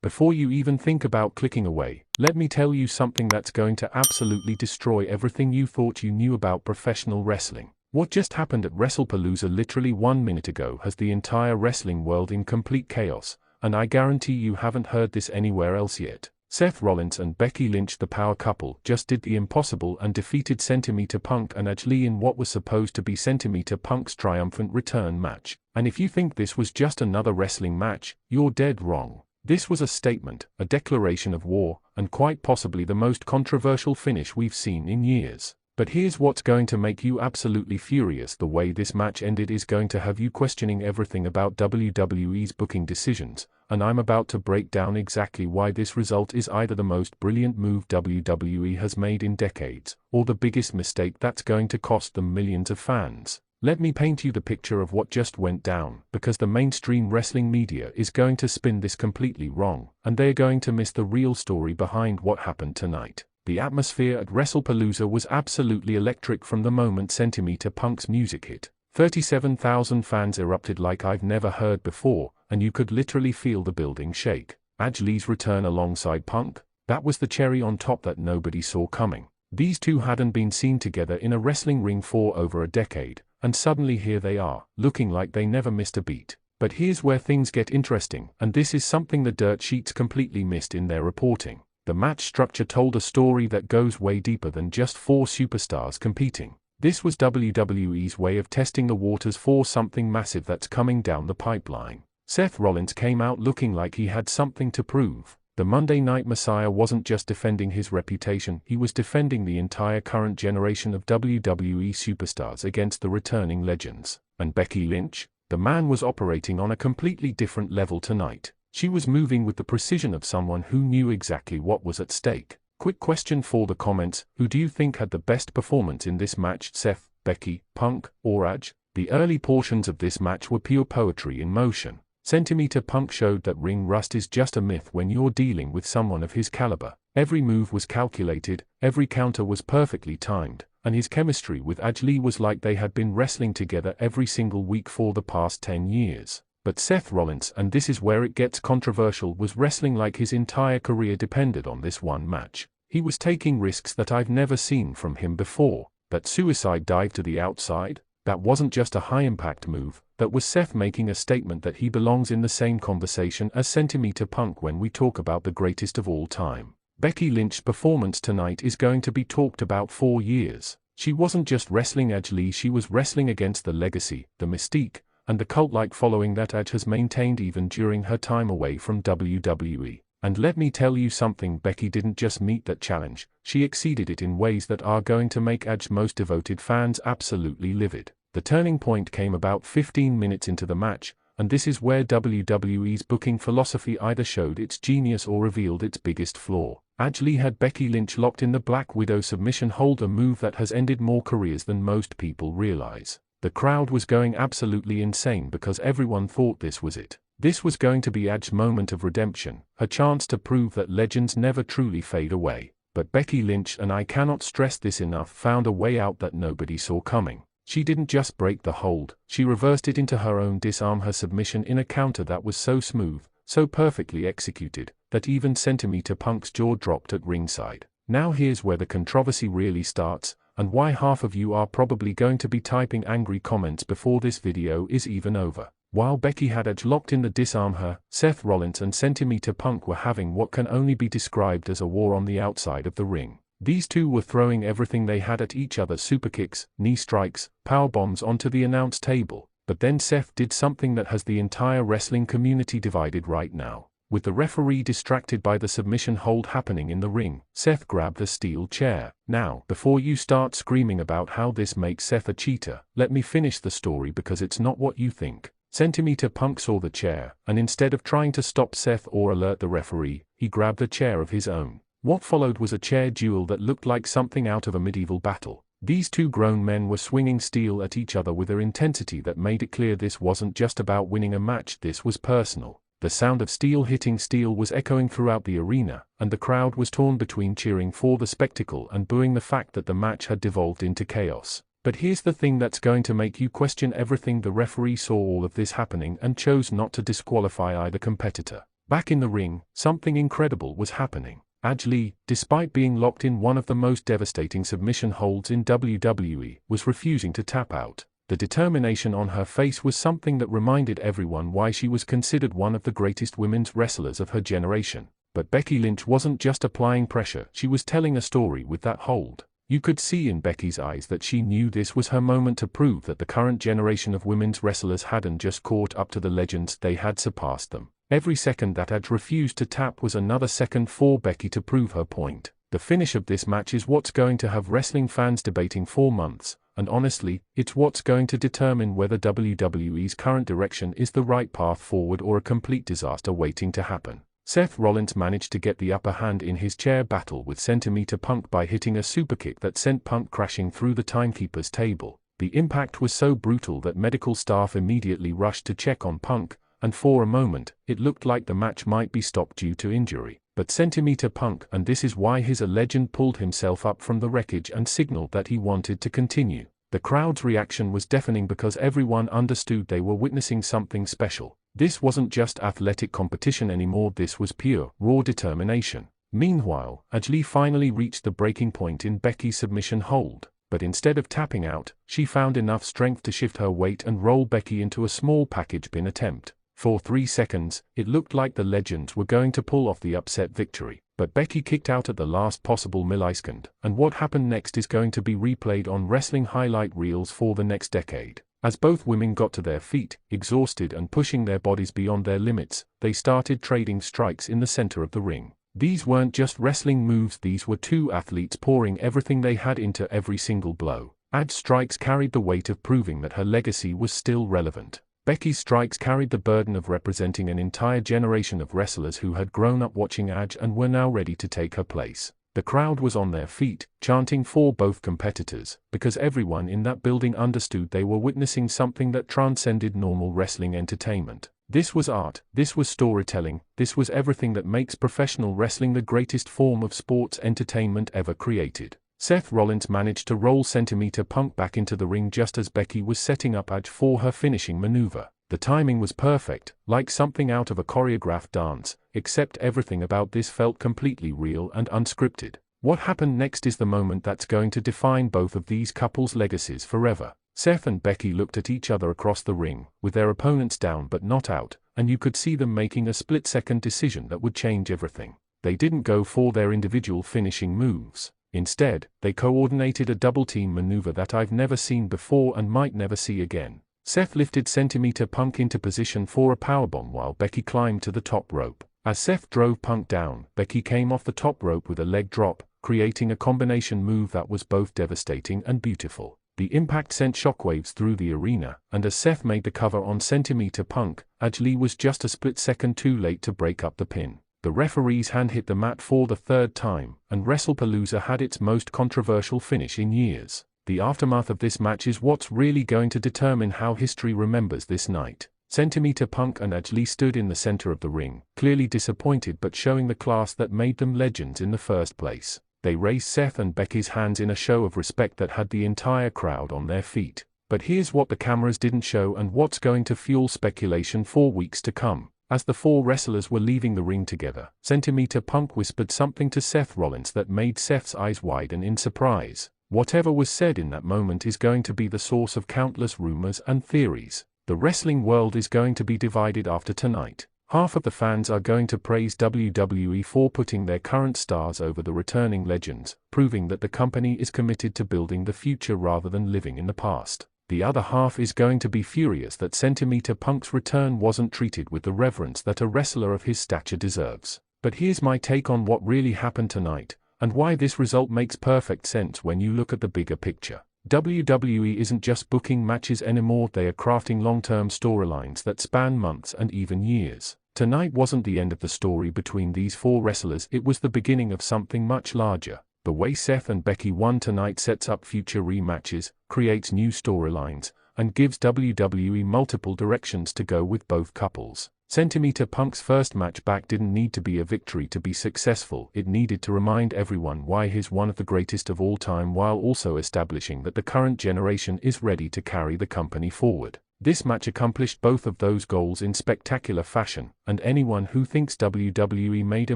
Before you even think about clicking away, let me tell you something that's going to absolutely destroy everything you thought you knew about professional wrestling. What just happened at WrestlePalooza literally 1 minute ago has the entire wrestling world in complete chaos, and I guarantee you haven't heard this anywhere else yet. Seth Rollins and Becky Lynch, the power couple, just did the impossible and defeated CM Punk and AJ in what was supposed to be CM Punk's triumphant return match. And if you think this was just another wrestling match, you're dead wrong. This was a statement, a declaration of war, and quite possibly the most controversial finish we've seen in years. But here's what's going to make you absolutely furious: the way this match ended is going to have you questioning everything about WWE's booking decisions, and I'm about to break down exactly why this result is either the most brilliant move WWE has made in decades, or the biggest mistake that's going to cost them millions of fans. Let me paint you the picture of what just went down, because the mainstream wrestling media is going to spin this completely wrong, and they're going to miss the real story behind what happened tonight. The atmosphere at WrestlePalooza was absolutely electric from the moment CM Punk's music hit. 37,000 fans erupted like I've never heard before, and you could literally feel the building shake. AJ's return alongside Punk? That was the cherry on top that nobody saw coming. These two hadn't been seen together in a wrestling ring for over a decade, and suddenly here they are, looking like they never missed a beat. But here's where things get interesting, and this is something the dirt sheets completely missed in their reporting. The match structure told a story that goes way deeper than just four superstars competing. This was WWE's way of testing the waters for something massive that's coming down the pipeline. Seth Rollins came out looking like he had something to prove. The Monday Night Messiah wasn't just defending his reputation, he was defending the entire current generation of WWE superstars against the returning legends. And Becky Lynch? The man was operating on a completely different level tonight. She was moving with the precision of someone who knew exactly what was at stake. Quick question for the comments: who do you think had the best performance in this match, Seth, Becky, Punk, or AJ? The early portions of this match were pure poetry in motion. CM Punk showed that ring rust is just a myth when you're dealing with someone of his caliber. Every move was calculated, every counter was perfectly timed, and his chemistry with AJ was like they had been wrestling together every single week for the past 10 years. But Seth Rollins, and this is where it gets controversial, was wrestling like his entire career depended on this one match. He was taking risks that I've never seen from him before. That suicide dive to the outside? That wasn't just a high-impact move, that was Seth making a statement that he belongs in the same conversation as CM Punk when we talk about the greatest of all time. Becky Lynch's performance tonight is going to be talked about for years. She wasn't just wrestling AJ, she was wrestling against the legacy, the mystique, and the cult-like following that AJ has maintained even during her time away from WWE. And let me tell you something, Becky didn't just meet that challenge, she exceeded it in ways that are going to make AJ's most devoted fans absolutely livid. The turning point came about 15 minutes into the match, and this is where WWE's booking philosophy either showed its genius or revealed its biggest flaw. AJ had Becky Lynch locked in the Black Widow submission hold, a move that has ended more careers than most people realize. The crowd was going absolutely insane because everyone thought this was it. This was going to be AJ's moment of redemption, her chance to prove that legends never truly fade away. But Becky Lynch, and I cannot stress this enough, found a way out that nobody saw coming. She didn't just break the hold, she reversed it into her own disarm her submission in a counter that was so smooth, so perfectly executed, that even CM Punk's jaw dropped at ringside. Now here's where the controversy really starts, and why half of you are probably going to be typing angry comments before this video is even over. While Becky had AJ locked in the disarm her, Seth Rollins and CM Punk were having what can only be described as a war on the outside of the ring. These two were throwing everything they had at each other: superkicks, knee strikes, powerbombs onto the announce table. But then Seth did something that has the entire wrestling community divided right now. With the referee distracted by the submission hold happening in the ring, Seth grabbed the steel chair. Now, before you start screaming about how this makes Seth a cheater, let me finish the story because it's not what you think. CM Punk saw the chair, and instead of trying to stop Seth or alert the referee, he grabbed a chair of his own. What followed was a chair duel that looked like something out of a medieval battle. These two grown men were swinging steel at each other with an intensity that made it clear this wasn't just about winning a match, this was personal. The sound of steel hitting steel was echoing throughout the arena, and the crowd was torn between cheering for the spectacle and booing the fact that the match had devolved into chaos. But here's the thing that's going to make you question everything: the referee saw all of this happening and chose not to disqualify either competitor. Back in the ring, something incredible was happening. Lee, despite being locked in one of the most devastating submission holds in WWE, was refusing to tap out. The determination on her face was something that reminded everyone why she was considered one of the greatest women's wrestlers of her generation. But Becky Lynch wasn't just applying pressure, she was telling a story with that hold. You could see in Becky's eyes that she knew this was her moment to prove that the current generation of women's wrestlers hadn't just caught up to the legends, they had surpassed them. Every second that Edge refused to tap was another second for Becky to prove her point. The finish of this match is what's going to have wrestling fans debating for months, and honestly, it's what's going to determine whether WWE's current direction is the right path forward or a complete disaster waiting to happen. Seth Rollins managed to get the upper hand in his chair battle with CM Punk by hitting a superkick that sent Punk crashing through the timekeeper's table. The impact was so brutal that medical staff immediately rushed to check on Punk, and for a moment, it looked like the match might be stopped due to injury. But CM Punk, and this is why he's a legend, pulled himself up from the wreckage and signaled that he wanted to continue. The crowd's reaction was deafening because everyone understood they were witnessing something special. This wasn't just athletic competition anymore, this was pure, raw determination. Meanwhile, Lee finally reached the breaking point in Becky's submission hold. But instead of tapping out, she found enough strength to shift her weight and roll Becky into a small package pin attempt. For 3 seconds, it looked like the legends were going to pull off the upset victory, but Becky kicked out at the last possible millisecond, and what happened next is going to be replayed on wrestling highlight reels for the next decade. As both women got to their feet, exhausted and pushing their bodies beyond their limits, they started trading strikes in the center of the ring. These weren't just wrestling moves, these were two athletes pouring everything they had into every single blow. Edge's strikes carried the weight of proving that her legacy was still relevant. Becky's strikes carried the burden of representing an entire generation of wrestlers who had grown up watching Edge and were now ready to take her place. The crowd was on their feet, chanting for both competitors, because everyone in that building understood they were witnessing something that transcended normal wrestling entertainment. This was art, this was storytelling, this was everything that makes professional wrestling the greatest form of sports entertainment ever created. Seth Rollins managed to roll CM Punk back into the ring just as Becky was setting up Edge for her finishing maneuver. The timing was perfect, like something out of a choreographed dance, except everything about this felt completely real and unscripted. What happened next is the moment that's going to define both of these couples' legacies forever. Seth and Becky looked at each other across the ring, with their opponents down but not out, and you could see them making a split-second decision that would change everything. They didn't go for their individual finishing moves. Instead, they coordinated a double-team maneuver that I've never seen before and might never see again. Seth lifted CM Punk into position for a powerbomb while Becky climbed to the top rope. As Seth drove Punk down, Becky came off the top rope with a leg drop, creating a combination move that was both devastating and beautiful. The impact sent shockwaves through the arena, and as Seth made the cover on CM Punk, Lee was just a split second too late to break up the pin. The referee's hand hit the mat for the third time, and WrestlePalooza had its most controversial finish in years. The aftermath of this match is what's really going to determine how history remembers this night. CM Punk and Lee stood in the center of the ring, clearly disappointed but showing the class that made them legends in the first place. They raised Seth and Becky's hands in a show of respect that had the entire crowd on their feet. But here's what the cameras didn't show and what's going to fuel speculation for weeks to come. As the four wrestlers were leaving the ring together, CM Punk whispered something to Seth Rollins that made Seth's eyes widen in surprise. Whatever was said in that moment is going to be the source of countless rumors and theories. The wrestling world is going to be divided after tonight. Half of the fans are going to praise WWE for putting their current stars over the returning legends, proving that the company is committed to building the future rather than living in the past. The other half is going to be furious that CM Punk's return wasn't treated with the reverence that a wrestler of his stature deserves. But here's my take on what really happened tonight, and why this result makes perfect sense when you look at the bigger picture. WWE isn't just booking matches anymore, they are crafting long-term storylines that span months and even years. Tonight wasn't the end of the story between these four wrestlers, it was the beginning of something much larger. The way Seth and Becky won tonight sets up future rematches, creates new storylines, and gives WWE multiple directions to go with both couples. CM Punk's first match back didn't need to be a victory to be successful, it needed to remind everyone why he's one of the greatest of all time while also establishing that the current generation is ready to carry the company forward. This match accomplished both of those goals in spectacular fashion, and anyone who thinks WWE made a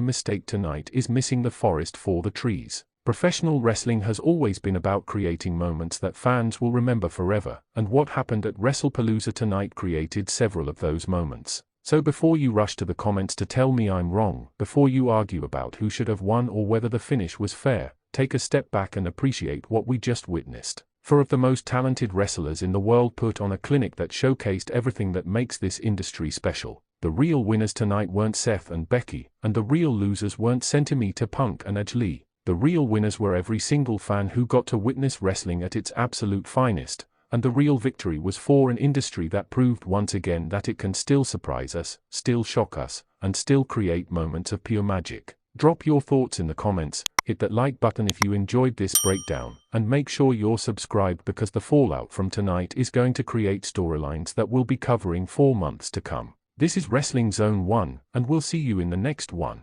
mistake tonight is missing the forest for the trees. Professional wrestling has always been about creating moments that fans will remember forever, and what happened at WrestlePalooza tonight created several of those moments. So before you rush to the comments to tell me I'm wrong, before you argue about who should have won or whether the finish was fair, take a step back and appreciate what we just witnessed. Four of the most talented wrestlers in the world put on a clinic that showcased everything that makes this industry special. The real winners tonight weren't Seth and Becky, and the real losers weren't CM Punk and AJ Lee. The real winners were every single fan who got to witness wrestling at its absolute finest, and the real victory was for an industry that proved once again that it can still surprise us, still shock us, and still create moments of pure magic. Drop your thoughts in the comments, hit that like button if you enjoyed this breakdown, and make sure you're subscribed because the fallout from tonight is going to create storylines that we'll be covering for months to come. This is Wrestling Zone 1, and we'll see you in the next one.